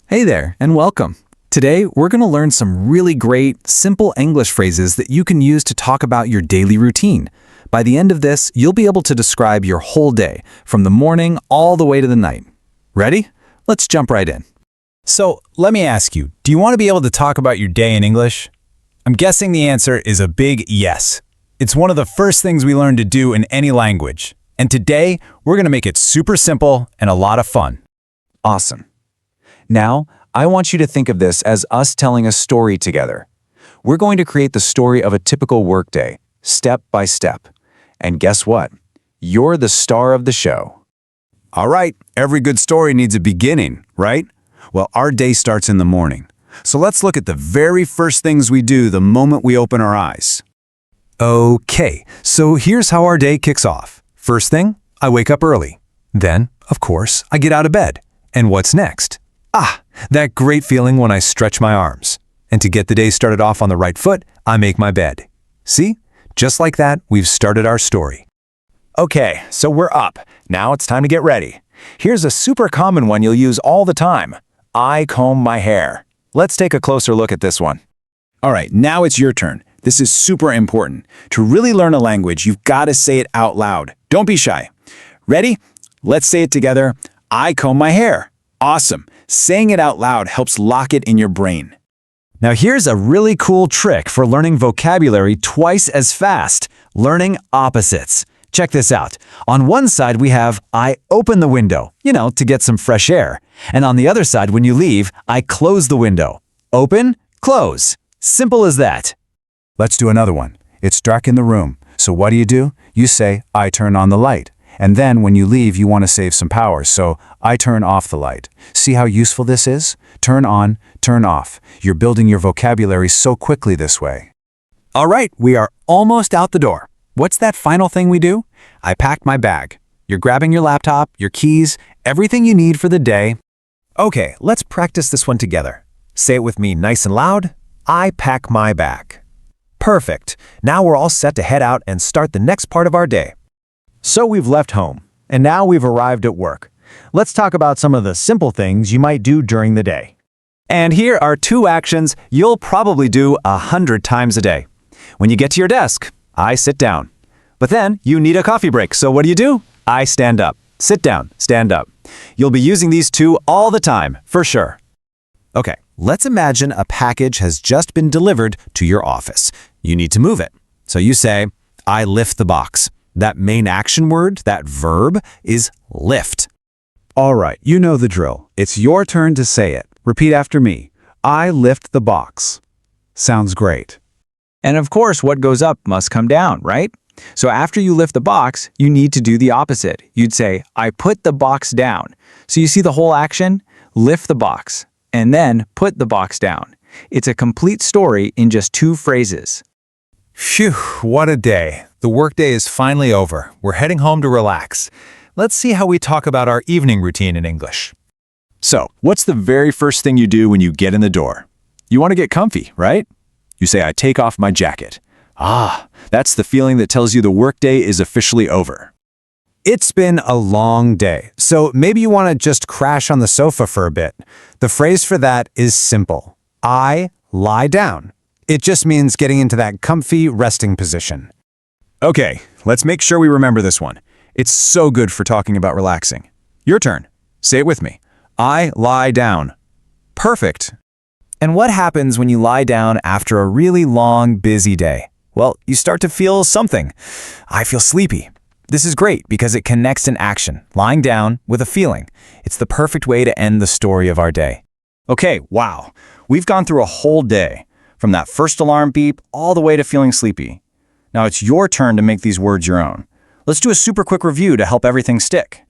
Hey there, and welcome. Today, we're going to learn some really great, simple English phrases that you can use to talk about your daily routine. By the end of this, you'll be able to describe your whole day, from the morning all the way to the night. Ready? Let's jump right in. So, let me ask you, do you want to be able to talk about your day in English? I'm guessing the answer is a big yes. It's one of the first things we learn to do in any language. And today, we're going to make it super simple and a lot of fun. Awesome. Now, I want you to think of this as us telling a story together. We're going to create the story of a typical workday, step by step. And guess what? You're the star of the show. All right, every good story needs a beginning, right? Well, our day starts in the morning. So let's look at the very first things we do the moment we open our eyes. Okay, so here's how our day kicks off. First thing, I wake up early. Then, of course, I get out of bed. And what's next? That great feeling when I stretch my arms. And to get the day started off on the right foot, I make my bed. See? Just like that, we've started our story. Okay, so we're up. Now it's time to get ready. Here's a super common one you'll use all the time. I comb my hair. Let's take a closer look at this one. All right, now it's your turn. This is super important. To really learn a language, you've got to say it out loud. Don't be shy. Ready? Let's say it together. I comb my hair. Awesome. Saying it out loud helps lock it in your brain. Now here's a really cool trick for learning vocabulary twice as fast, learning opposites. Check this out. On one side we have I open the window, to get some fresh air. And on the other side when you leave, I close the window. Open, close. Simple as that. Let's do another one. It's dark in the room. So what do? You say, I turn on the light. And then when you leave, you want to save some power, so I turn off the light. See how useful this is? Turn on, turn off. You're building your vocabulary so quickly this way. All right, we are almost out the door. What's that final thing we do? I pack my bag. You're grabbing your laptop, your keys, everything you need for the day. Okay, let's practice this one together. Say it with me nice and loud. I pack my bag. Perfect. Now we're all set to head out and start the next part of our day. So we've left home, and now we've arrived at work. Let's talk about some of the simple things you might do during the day. And here are 2 actions you'll probably do 100 times a day. When you get to your desk, I sit down. But then you need a coffee break, so what do? I stand up. Sit down, stand up. You'll be using these 2 all the time, for sure. Okay, let's imagine a package has just been delivered to your office. You need to move it. So you say, I lift the box. That main action word, that verb, is lift. All right, you know the drill. It's your turn to say it. Repeat after me. I lift the box. Sounds great. And of course, what goes up must come down, right? So after you lift the box, you need to do the opposite. You'd say, I put the box down. So you see the whole action? Lift the box, and then put the box down. It's a complete story in just 2 phrases. Phew, what a day. The workday is finally over. We're heading home to relax. Let's see how we talk about our evening routine in English. So, what's the very first thing you do when you get in the door? You want to get comfy, right? You say, I take off my jacket. That's the feeling that tells you the workday is officially over. It's been a long day, so maybe you want to just crash on the sofa for a bit. The phrase for that is simple. I lie down. It just means getting into that comfy resting position. Okay, let's make sure we remember this one. It's so good for talking about relaxing. Your turn. Say it with me. I lie down. Perfect. And what happens when you lie down after a really long, busy day? Well, you start to feel something. I feel sleepy. This is great because it connects an action, lying down, with a feeling. It's the perfect way to end the story of our day. Okay, wow. We've gone through a whole day, from that first alarm beep all the way to feeling sleepy. Now it's your turn to make these words your own. Let's do a super quick review to help everything stick.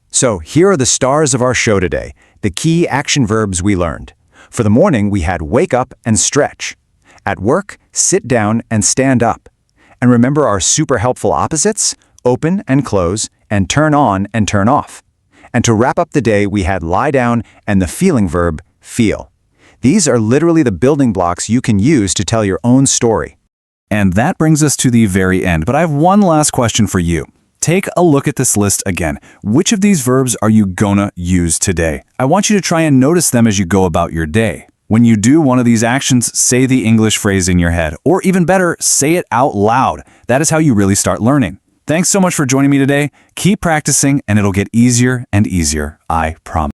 So here are the stars of our show today, the key action verbs we learned. For the morning, we had wake up and stretch. At work, sit down and stand up. And remember our super helpful opposites? Open and close, and turn on and turn off. And to wrap up the day, we had lie down and the feeling verb, feel. These are literally the building blocks you can use to tell your own story. And that brings us to the very end, but I have one last question for you. Take a look at this list again. Which of these verbs are you gonna use today? I want you to try and notice them as you go about your day. When you do one of these actions, say the English phrase in your head, or even better, say it out loud. That is how you really start learning. Thanks so much for joining me today. Keep practicing and it'll get easier and easier, I promise.